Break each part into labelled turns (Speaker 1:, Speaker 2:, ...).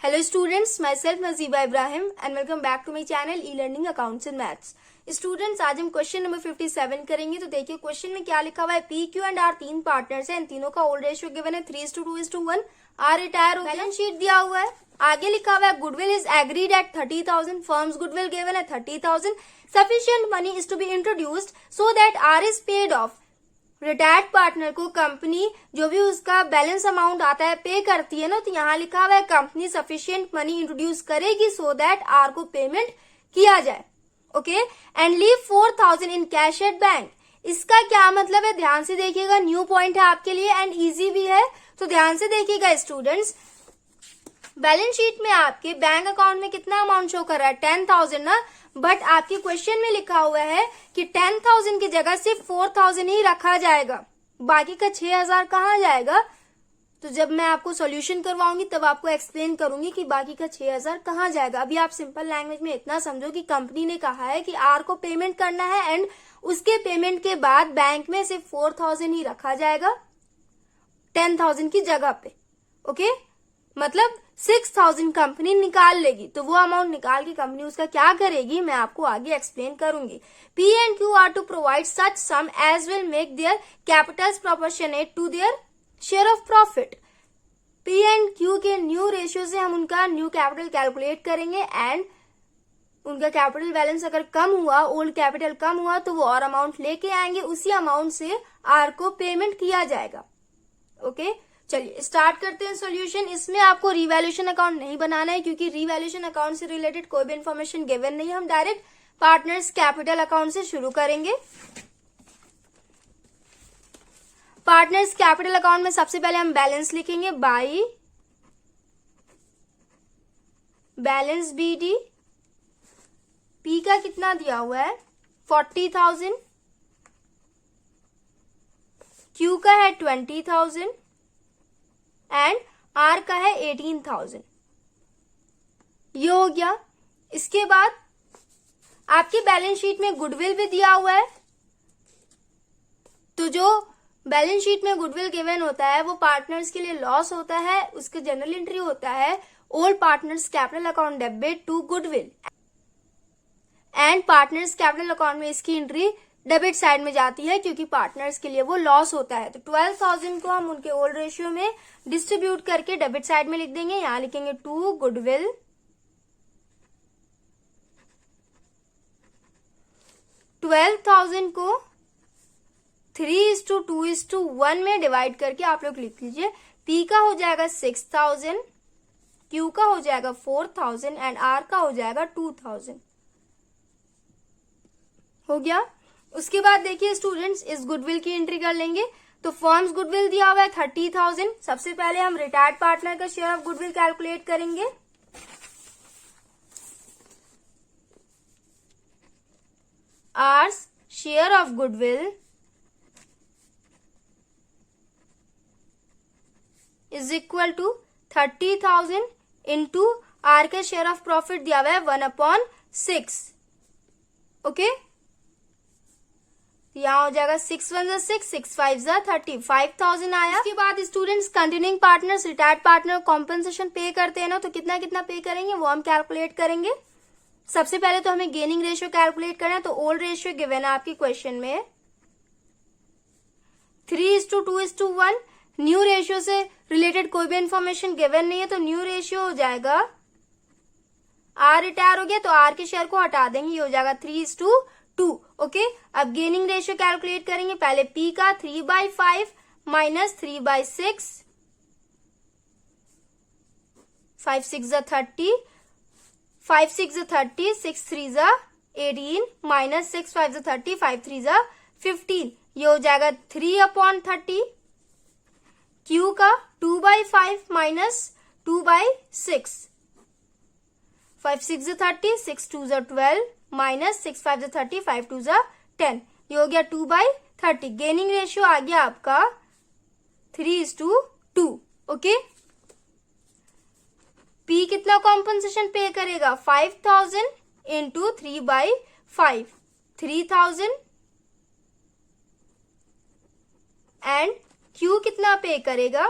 Speaker 1: Hello students, myself Nazeeba Ibrahim and welcome back to my channel e-learning accounts and maths। Students आज हम question number 57 करेंगे। तो देखिए question में क्या लिखा हुआ है, पी क्यू एंड आर तीन पार्टनर्स हैं, इन तीनों का ओल्ड रेशियो गिवन है 3:2:1। आर रिटायर हो, बैलेंस शीट दिया हुआ है। आगे लिखा हुआ है goodwill is agreed at 30,000, firm's goodwill given है 30,000, sufficient money is to be introduced so that R is paid off. Retired partner को कंपनी जो भी उसका बैलेंस अमाउंट आता है पे करती है ना, तो यहाँ लिखा हुआ है कंपनी सफिशिएंट मनी इंट्रोड्यूस करेगी सो दैट आर को पेमेंट किया जाए। Okay, and leave 4,000 in cash at bank. इसका क्या मतलब है, ध्यान से देखिएगा, न्यू पॉइंट है आपके लिए एंड इजी भी है, तो ध्यान से देखिएगा स्टूडेंट्स। बैलेंस शीट में आपके बैंक अकाउंट में कितना अमाउंट शो कर रहा है, 10,000 ना, बट आपके क्वेश्चन में लिखा हुआ है कि 10,000 की जगह सिर्फ 4,000 ही रखा जाएगा, बाकी का 6,000 कहाँ जाएगा। तो जब मैं आपको सॉल्यूशन करवाऊंगी तब आपको एक्सप्लेन करूंगी कि बाकी का 6,000 कहाँ जाएगा। अभी आप सिंपल लैंग्वेज में इतना समझो कि कंपनी ने कहा है कि आर को पेमेंट करना है एंड उसके पेमेंट के बाद बैंक में सिर्फ 4,000 ही रखा जाएगा 10,000 की जगह पे। ओके, मतलब 6,000 कंपनी निकाल लेगी, तो वो अमाउंट निकाल के कंपनी उसका क्या करेगी मैं आपको आगे एक्सप्लेन करूंगी। P and Q are to provide such sum as will make their capitals proportionate to their share of profit. P and Q के न्यू रेशियो से हम उनका न्यू कैपिटल कैलकुलेट करेंगे एंड उनका कैपिटल बैलेंस अगर कम हुआ, ओल्ड कैपिटल कम हुआ, तो वो और अमाउंट लेके आएंगे, उसी अमाउंट से आर को पेमेंट किया जाएगा। ओके, चलिए स्टार्ट करते हैं सॉल्यूशन। इसमें आपको रिवैल्यूएशन अकाउंट नहीं बनाना है क्योंकि रिवैल्यूएशन अकाउंट से रिलेटेड कोई भी इंफॉर्मेशन गिवन नहीं है। हम डायरेक्ट पार्टनर्स कैपिटल अकाउंट से शुरू करेंगे। पार्टनर्स कैपिटल अकाउंट में सबसे पहले हम बैलेंस लिखेंगे, बाई बैलेंस बीडी। पी का कितना दिया हुआ है 40,000, क्यू का है 20,000 एंड आर का है 18,000। ये हो गया। इसके बाद आपकी बैलेंस शीट में गुडविल भी दिया हुआ है, तो जो बैलेंस शीट में गुडविल गिवन होता है वो पार्टनर्स के लिए लॉस होता है, उसका जनरल एंट्री होता है old partners capital account debit to goodwill and partners capital account में इसकी एंट्री डेबिट साइड में जाती है क्योंकि पार्टनर्स के लिए वो लॉस होता है। तो 12,000 को हम उनके ओल्ड रेशियो में डिस्ट्रीब्यूट करके डेबिट साइड में लिख देंगे। यहां लिखेंगे टू गुडविल, 12,000 को 3:2:1 में डिवाइड करके आप लोग लिख लीजिए। पी का हो जाएगा 6,000, क्यू का हो जाएगा 4,000 एंड आर का हो जाएगा 2,000। हो गया। उसके बाद देखिए स्टूडेंट्स, इस गुडविल की एंट्री कर लेंगे। तो फर्म्स गुडविल दिया हुआ है 30,000। सबसे पहले हम रिटायर्ड पार्टनर का शेयर ऑफ गुडविल कैलकुलेट करेंगे। R's share of goodwill is equal to 30,000 into R के शेयर ऑफ प्रॉफिट दिया हुआ है 1/6। ओके, यहाँ हो जाएगा 6 1 6, 6 5 30, 5,000 आया। इसके बाद students continuing partners retired partner compensation पे करते हैं ना, तो कितना कितना पे करेंगे वो हम कैलकुलेट करेंगे। सबसे पहले तो हमें गेनिंग रेशियो कैलकुलेट करना है, तो ओल्ड रेशियो गिवन है आपके क्वेश्चन में 3:2:1। न्यू रेशियो से रिलेटेड कोई भी इंफॉर्मेशन गिवन नहीं है, तो न्यू रेशियो हो जाएगा, आर रिटायर हो गया तो आर के शेयर को हटा देंगे, ये हो जाएगा 3:2। ओके, अब गेनिंग रेशियो कैलकुलेट करेंगे। पहले पी का 3/5 माइनस 3/6, 5 6 30, 5 6 30, 6 3 18 माइनस 6 5 30, 5 3 15, ये हो जाएगा 3/30। क्यू का 2/5 माइनस 2/6, 5 6 30, 6 2 12 माइनस 6 5 30, 5 2 10, ये हो गया 2/30। गेनिंग रेशियो आ गया आपका 3:2। ओके, पी कितना कॉम्पनसेशन पे करेगा 5,000 इंटू 3/5, 3,000 एंड क्यू कितना पे करेगा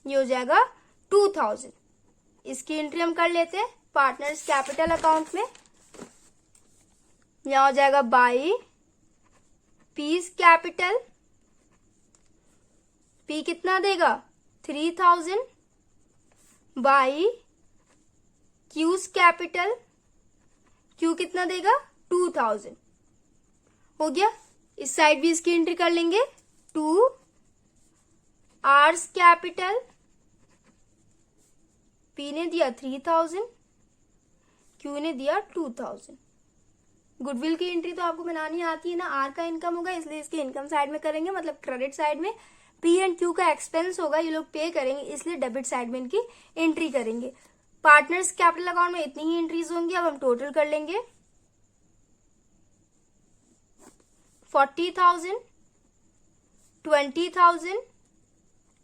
Speaker 1: ये हो जाएगा 2000। इसकी एंट्री हम कर लेते हैं पार्टनर्स कैपिटल अकाउंट में। यहां हो जाएगा बाई पीस कैपिटल, पी कितना देगा 3000 बाई क्यूज कैपिटल, क्यू कितना देगा 2000। हो गया। इस साइड भी इसकी एंट्री कर लेंगे। 2 आर्स कैपिटल, पी ने दिया 3000, क्यू ने दिया 2000। गुडविल की एंट्री तो आपको बनानी आती है ना, आर का इनकम होगा इसलिए इसके इनकम साइड में करेंगे, मतलब क्रेडिट साइड में। पी एंड क्यू का एक्सपेंस होगा, ये लोग पे करेंगे इसलिए डेबिट साइड में इनकी एंट्री करेंगे। पार्टनर्स कैपिटल अकाउंट में इतनी ही एंट्रीज होंगी। अब हम टोटल कर लेंगे 40,000, 20,000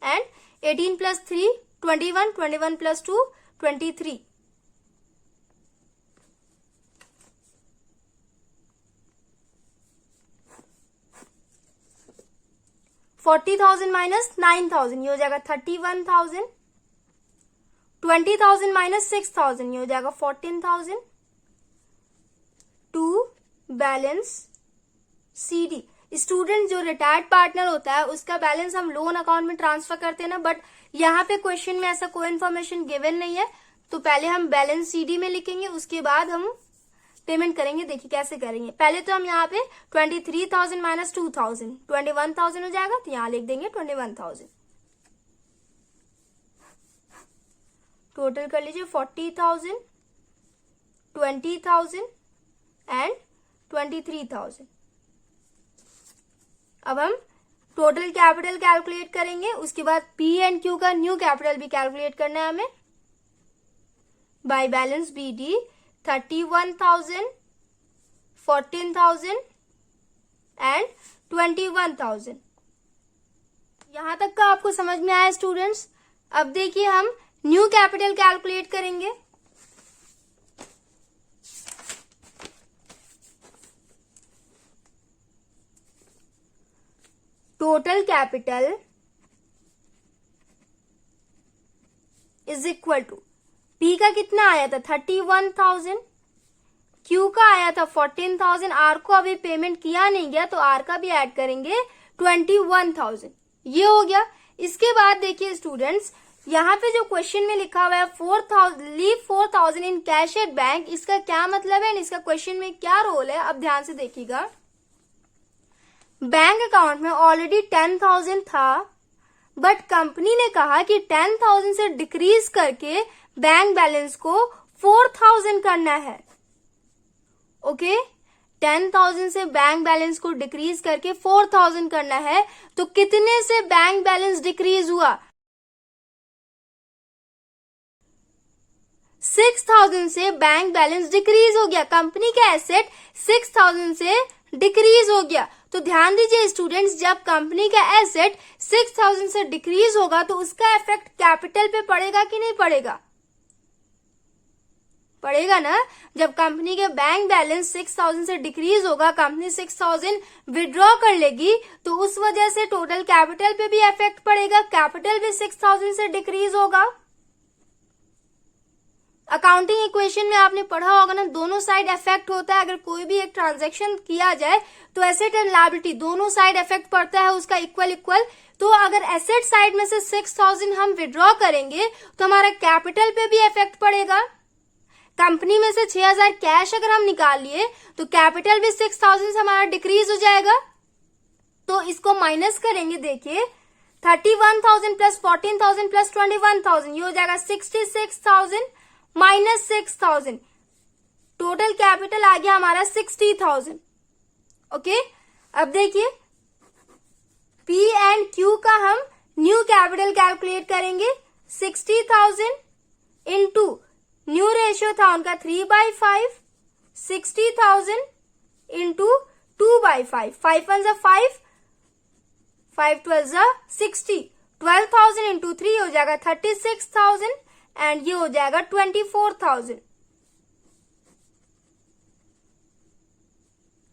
Speaker 1: एंड 18 प्लस 3 21, 21 प्लस 2 23। $40,000 माइनस 9,000 ये हो जाएगा 31,000। 20,000 माइनस 6,000 ये हो जाएगा 14,000। टू बैलेंस CD, स्टूडेंट जो रिटायर्ड पार्टनर होता है उसका बैलेंस हम लोन अकाउंट में ट्रांसफर करते हैं ना, बट यहाँ पे क्वेश्चन में ऐसा कोई इन्फॉर्मेशन गिवन नहीं है, तो पहले हम बैलेंस CD में लिखेंगे, उसके बाद हम पेमेंट करेंगे। देखिए कैसे करेंगे। पहले तो हम यहाँ पे 23,000 माइनस 2,000 21,000 हो जाएगा, तो यहाँ लिख देंगे 21,000। टोटल कर लीजिए 40,000, 20,000 एंड 23,000। अब हम टोटल कैपिटल कैलकुलेट करेंगे, उसके बाद पी एंड क्यू का न्यू कैपिटल भी कैलकुलेट करना है हमें। By balance BD 31,000, 14,000 and 21,000। यहां तक का आपको समझ में आया स्टूडेंट्स। अब देखिए हम न्यू कैपिटल कैलकुलेट करेंगे। Total capital is equal to P का कितना आया था 31,000, क्यू का आया था 14,000, आर को अभी पेमेंट किया नहीं गया तो आर का भी ऐड करेंगे 21,000। ये हो गया। इसके बाद देखिए स्टूडेंट्स, यहाँ पे जो क्वेश्चन में लिखा हुआ है 4,000 leave 4,000 in cash at bank, इसका क्या मतलब है, इसका क्वेश्चन में क्या रोल है, अब ध्यान से देखिएगा। बैंक अकाउंट में ऑलरेडी 10,000 था, बट कंपनी ने कहा कि 10,000 से डिक्रीज करके बैंक बैलेंस को 4,000 करना है। ओके, 10,000 से बैंक बैलेंस को डिक्रीज करके 4,000 करना है, तो कितने से बैंक बैलेंस डिक्रीज हुआ 6,000 से बैंक बैलेंस डिक्रीज हो गया। कंपनी का एसेट 6,000 से डिक्रीज हो गया। तो ध्यान दीजिए स्टूडेंट्स, जब कंपनी का एसेट 6,000 से डिक्रीज होगा तो उसका इफेक्ट कैपिटल पे पड़ेगा कि नहीं पड़ेगा? पड़ेगा ना। जब कंपनी के बैंक बैलेंस 6,000 से डिक्रीज होगा, कंपनी 6,000 विड्रॉ कर लेगी, तो उस वजह से टोटल कैपिटल पे भी इफेक्ट पड़ेगा, कैपिटल भी 6,000 से डिक्रीज होगा। अकाउंटिंग इक्वेशन में आपने पढ़ा होगा ना, दोनों साइड इफेक्ट होता है। अगर कोई भी एक ट्रांजैक्शन किया जाए तो एसेट एंड लायबिलिटी दोनों साइड इफेक्ट पड़ता है उसका इक्वल इक्वल। तो अगर एसेट साइड में से 6,000 हम विड्रॉ करेंगे तो हमारा कैपिटल पे भी इफेक्ट पड़ेगा। कंपनी में से 6,000 कैश अगर हम निकाल लिए तो कैपिटल भी 6,000 से हमारा डिक्रीज हो जाएगा। तो इसको माइनस करेंगे। देखिए 31,000 प्लस 14,000 प्लस 21,000 ये हो जाएगा 66,000 माइनस 6,000। टोटल कैपिटल आ गया हमारा 60,000। ओके, अब देखिए पी एंड क्यू का हम न्यू कैपिटल कैलकुलेट करेंगे। 60,000 इंटू न्यू रेशियो था उनका 3/5, 60,000 इंटू 2/5, 5 1 5, 5 12 60, 12,000 इंटू 3 हो जाएगा 36,000 एंड ये हो जाएगा 24,000।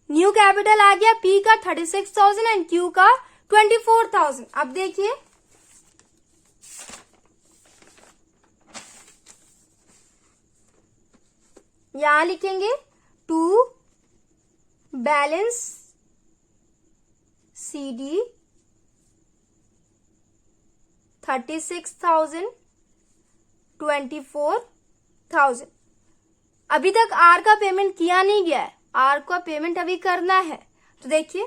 Speaker 1: न्यू कैपिटल आ गया पी का 36,000 एंड क्यू का 24,000। अब देखिए यहां लिखेंगे टू बैलेंस CD 36,000 24,000। अभी तक आर का पेमेंट किया नहीं गया है, आर का पेमेंट अभी करना है। तो देखिए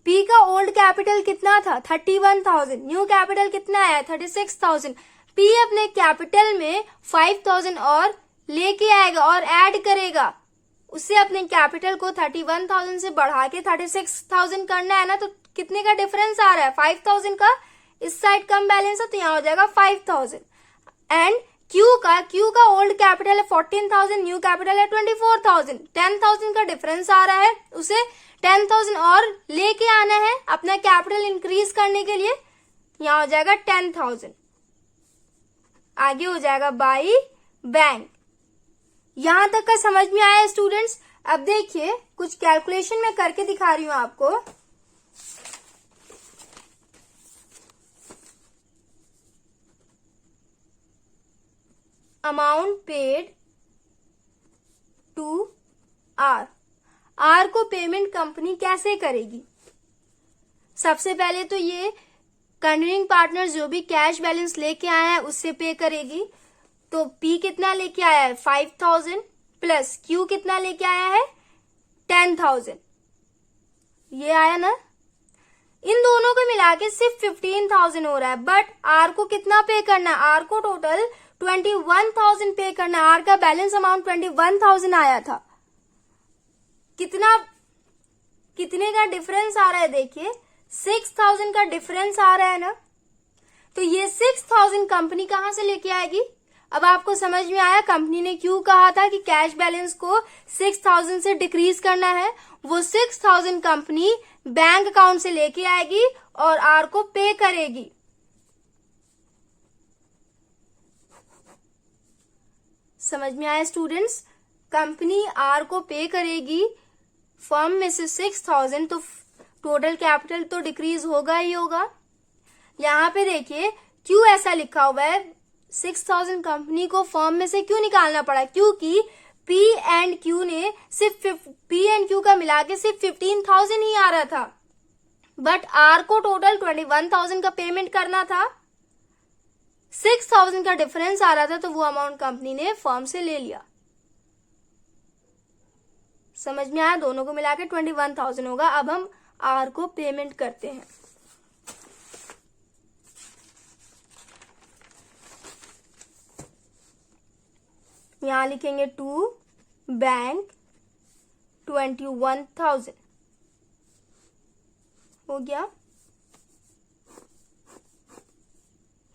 Speaker 1: पी का ओल्ड कैपिटल कितना था 31,000, न्यू कैपिटल कितना आया 36,000। पी अपने कैपिटल में 5,000 और लेके आएगा और ऐड करेगा, उससे अपने कैपिटल को 31,000 से बढ़ा के 36,000 करना है ना। तो कितने का डिफरेंस आ रहा है 5,000 का, इस साइड कम बैलेंस है तो यहाँ हो जाएगा 5,000। एंड क्यू का ओल्ड कैपिटल है 14,000, न्यू कैपिटल है 24,000, 10,000 का डिफरेंस आ रहा है, उसे 10,000 और लेके आना है अपना कैपिटल इंक्रीज करने के लिए। यहाँ हो जाएगा 10,000, आगे हो जाएगा बाई बैंक। यहां तक का समझ में आया स्टूडेंट्स। अब देखिए कुछ कैलकुलेशन मैं करके दिखा रही हूं आपको। अमाउंट पेड टू आर को पेमेंट कंपनी कैसे करेगी। सबसे पहले तो ये कंटिन्यूइंग पार्टनर जो भी कैश बैलेंस लेके आया है उससे पे करेगी। तो पी कितना लेके आया है 5,000 प्लस क्यू कितना लेके आया है 10,000, ये आया ना। इन दोनों को मिला के सिर्फ 15,000 हो रहा है, बट आर को कितना पे करना है, आर को टोटल 21,000 पे करना है। आर का बैलेंस अमाउंट 21,000 आया था। कितने का डिफरेंस आ रहा है देखिए 6,000 का डिफरेंस आ रहा है ना। तो ये 6,000 कंपनी कहां से लेके आएगी। अब आपको समझ में आया, कंपनी ने क्यों कहा था कि कैश बैलेंस को 6,000 से डिक्रीज करना है। वो 6,000 कंपनी बैंक अकाउंट से लेके आएगी और आर को पे करेगी। समझ में आया स्टूडेंट्स, कंपनी आर को पे करेगी, फर्म में से 6,000, तो टोटल कैपिटल तो डिक्रीज होगा ही होगा। यहाँ पे देखिए क्यों ऐसा लिखा हुआ है, 6,000 कंपनी को फर्म में से क्यों निकालना पड़ा, क्योंकि पी एंड क्यू का मिला के सिर्फ 15,000 ही आ रहा था, बट आर को टोटल 21,000 का पेमेंट करना था। 6,000 का डिफरेंस आ रहा था, तो वो अमाउंट कंपनी ने फर्म से ले लिया। समझ में आया, दोनों को मिला के 21,000 होगा। अब हम आर को पेमेंट करते हैं। यहां लिखेंगे टू बैंक 21,000 हो गया।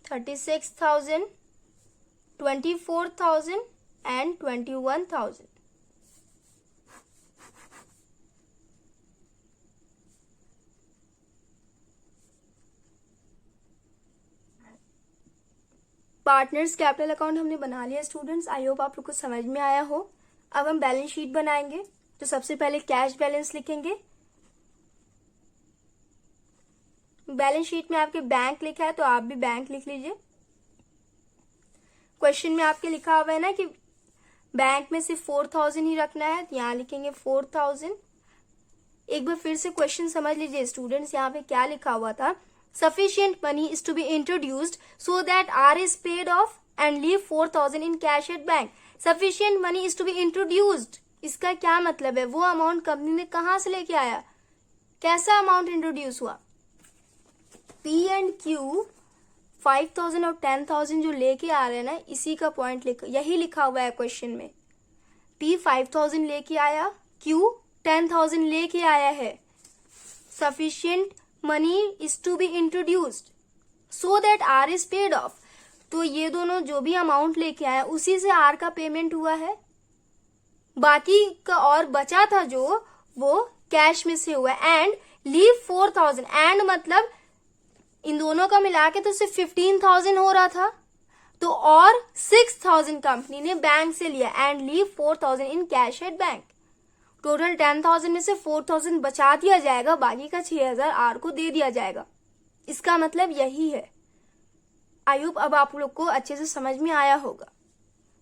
Speaker 1: 36,000, 24,000 एंड 21,000। पार्टनर्स कैपिटल अकाउंट हमने बना लिया स्टूडेंट्स। आई होप आप लोग को समझ में आया हो। अब हम बैलेंस शीट बनाएंगे। तो सबसे पहले कैश बैलेंस लिखेंगे। बैलेंस शीट में आपके बैंक लिखा है तो आप भी बैंक लिख लीजिए। क्वेश्चन में आपके लिखा हुआ है ना कि बैंक में सिर्फ 4,000 ही रखना है, तो यहाँ लिखेंगे 4,000। एक बार फिर से क्वेश्चन समझ लीजिए स्टूडेंट्स। यहाँ पे क्या लिखा हुआ था, sufficient money is to be introduced so that R is paid off and leave 4,000 in cash at bank. Sufficient money is to be introduced, इसका क्या मतलब है, वो अमाउंट कंपनी ने कहां से लेके आया, कैसा अमाउंट इंट्रोड्यूस हुआ। P एंड Q 5,000 और 10,000 जो लेके आ रहे हैं ना, इसी का पॉइंट यही लिखा हुआ है क्वेश्चन में। P 5,000 लेके आया, Q 10,000 लेके आया है। Sufficient money is to be introduced so that R is paid off. तो ये दोनों जो भी अमाउंट लेके आया उसी से R का पेमेंट हुआ है। बाकी का और बचा था जो, वो कैश में से हुआ। एंड लीव 4,000, एंड मतलब इन दोनों का मिला के तो सिर्फ 15,000 हो रहा था, तो और 6,000 कंपनी ने बैंक से लिया। And leave 4,000 in cash at bank. Total 10,000 में से 4,000 बचा दिया जाएगा, बाकी का 6,000 आर को दे दिया जाएगा। इसका मतलब यही है। आई होप अब आप लोग को अच्छे से समझ में आया होगा।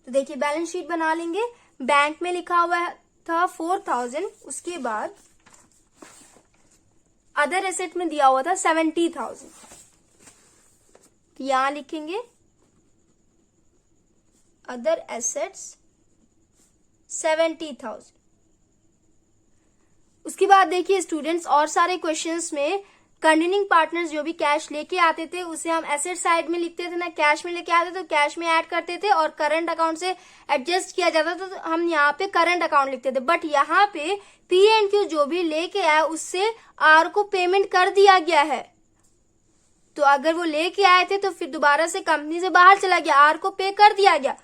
Speaker 1: तो देखिए बैलेंस शीट बना लेंगे। बैंक में लिखा हुआ था 4000, उसके बाद अदर एसेट में दिया हुआ था 70,000, तो यहां लिखेंगे अदर एसेट्स 70,000। उसके बाद देखिए स्टूडेंट्स, और सारे क्वेश्चंस में कंटिन्यूइंग पार्टनर्स जो भी कैश लेके आते थे उसे हम एसेट साइड में लिखते थे ना, कैश में लेके आते तो कैश में ऐड करते थे और करंट अकाउंट से एडजस्ट किया जाता था, तो हम यहाँ पे करंट अकाउंट लिखते थे। बट यहाँ पे पी एंड क्यू जो भी लेके आया उससे आर को पेमेंट कर दिया गया है। तो अगर वो लेके आए थे तो फिर दोबारा से कंपनी से बाहर चला गया, आर को पे कर दिया गया,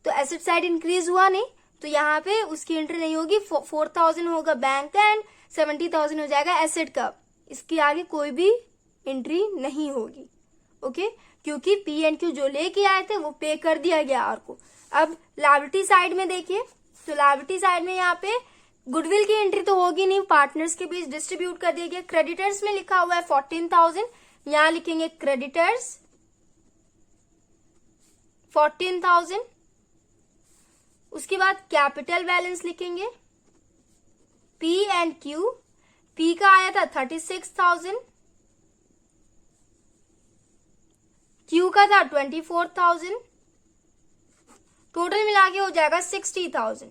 Speaker 1: तो एसेट साइड इंक्रीज हुआ नहीं, तो यहाँ पे उसकी एंट्री नहीं होगी। 4,000 होगा बैंक का एंड 70,000 हो जाएगा एसेट का। इसके आगे कोई भी एंट्री नहीं होगी, ओके, क्योंकि पी एंड क्यू जो लेके आए थे वो पे कर दिया गया आर को। अब लायबिलिटी साइड में देखिए, तो लायबिलिटी साइड में यहाँ पे गुडविल की एंट्री तो होगी नहीं, पार्टनर्स के बीच डिस्ट्रीब्यूट कर दिया गया। क्रेडिटर्स में लिखा हुआ है 14,000, यहां लिखेंगे क्रेडिटर्स 14,000। उसके बाद कैपिटल बैलेंस लिखेंगे पी एंड क्यू। पी का आया था 36,000, क्यू का था 24,000, टोटल मिला के हो जाएगा 60,000,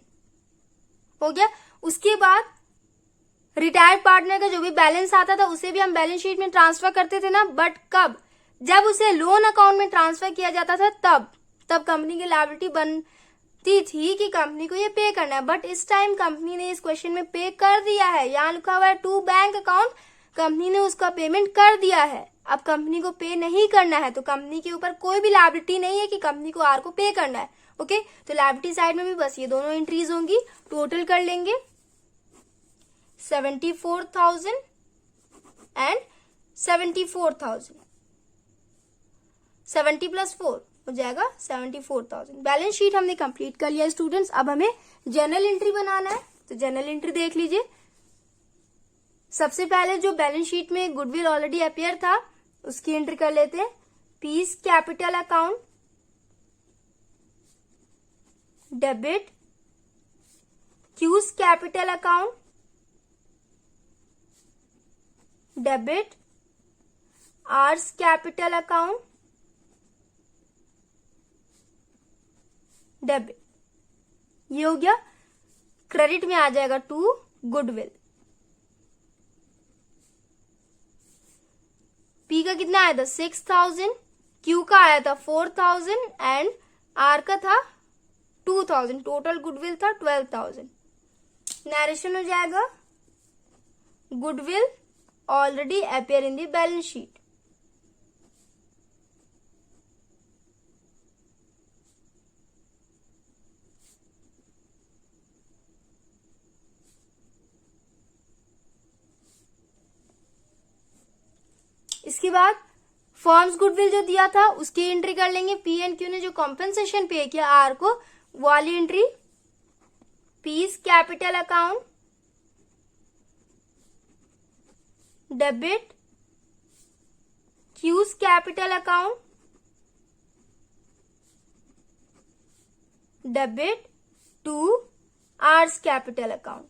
Speaker 1: हो गया। उसके बाद रिटायर्ड पार्टनर का जो भी बैलेंस आता था उसे भी हम बैलेंस शीट में ट्रांसफर करते थे ना, बट कब, जब उसे लोन अकाउंट में ट्रांसफर किया जाता था तब कंपनी की लायबिलिटी बनती थी कि कंपनी को ये पे करना है। बट इस टाइम कंपनी ने इस क्वेश्चन में पे कर दिया है, यहाँ लिखा हुआ है टू बैंक अकाउंट, कंपनी ने उसका पेमेंट कर दिया है। अब कंपनी को पे नहीं करना है तो कंपनी के ऊपर कोई भी लायबिलिटी नहीं है कि कंपनी को आर को पे करना है, ओके। तो लायबिलिटी साइड में भी बस ये दोनों एंट्रीज होंगी। टोटल कर लेंगे 74,000 एंड 74,000, 70 प्लस 4 हो जाएगा 74,000। बैलेंस शीट हमने कंप्लीट कर लिया स्टूडेंट्स। अब हमें जर्नल एंट्री बनाना है, तो जर्नल एंट्री देख लीजिए। सबसे पहले जो बैलेंस शीट में गुडविल ऑलरेडी अपियर था उसकी एंट्री कर लेते हैं। P's capital account debit, Q's capital account debit, R's capital account debit. ये हो गया। क्रेडिट में आ जाएगा टू गुडविल। पी का कितना आया था 6,000, क्यू का आया था 4,000 एंड आर का था 2,000, टोटल गुडविल था 12,000। नरेशन हो जाएगा goodwill already appear in the balance sheet. इसके बाद फॉर्म्स गुडविल जो दिया था उसकी एंट्री कर लेंगे। पी एंड क्यू ने जो कॉम्पेंसेशन पे किया आर को, वाली entry P's capital account debit, Q's capital account debit to R's capital account.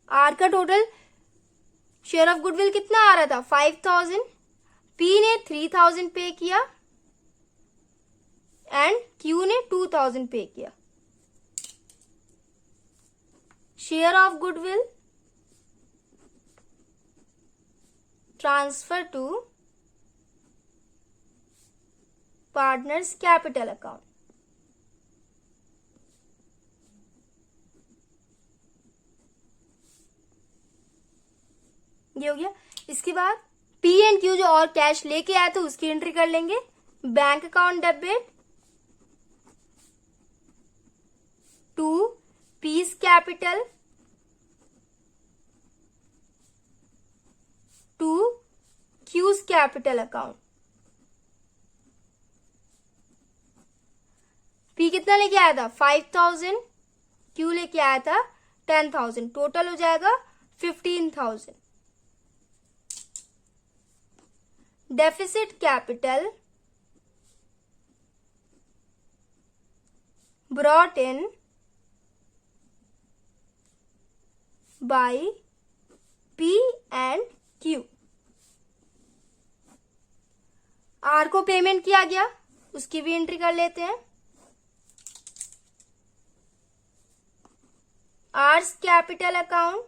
Speaker 1: R का टोटल शेयर ऑफ गुडविल कितना आ रहा था 5,000, पी ने 3,000 पे किया एंड क्यू ने 2,000 पे किया। Share of goodwill transfer to partners' capital account. ये हो गया। इसके बाद पी एंड क्यू जो और कैश लेके आए थे उसकी एंट्री कर लेंगे। Bank account debit to P's capital to Q's capital account. P कितना लेके आया था 5,000, क्यू लेके आया था 10,000, टोटल हो जाएगा 15,000। Deficit capital brought in by P and Q। R को पेमेंट किया गया, उसकी भी एंट्री कर लेते हैं। R's capital account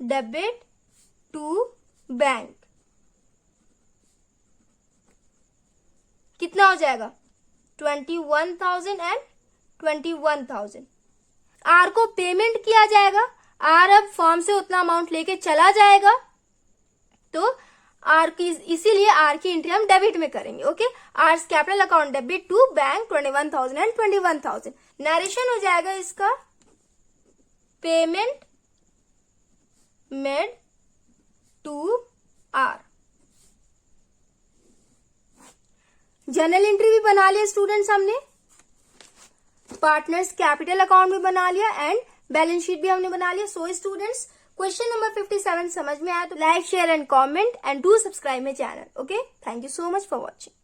Speaker 1: debit to bank, कितना हो जाएगा 21,000 एंड 21,000। आर को पेमेंट किया जाएगा, आर अब फॉर्म से उतना अमाउंट लेके चला जाएगा, तो आर की इसीलिए आर की एंट्री हम डेबिट में करेंगे। Okay, R's capital account debit to bank 21,000 and 21,000। Narration हो जाएगा इसका payment made to R. Journal entry भी बना लिया स्टूडेंट्स हमने, पार्टनर्स कैपिटल अकाउंट भी बना लिया एंड बैलेंस शीट भी हमने बना लिया। सो स्टूडेंट्स, क्वेश्चन नंबर 57 समझ में आया तो like share and comment and do subscribe my channel. Okay, thank you so much for watching.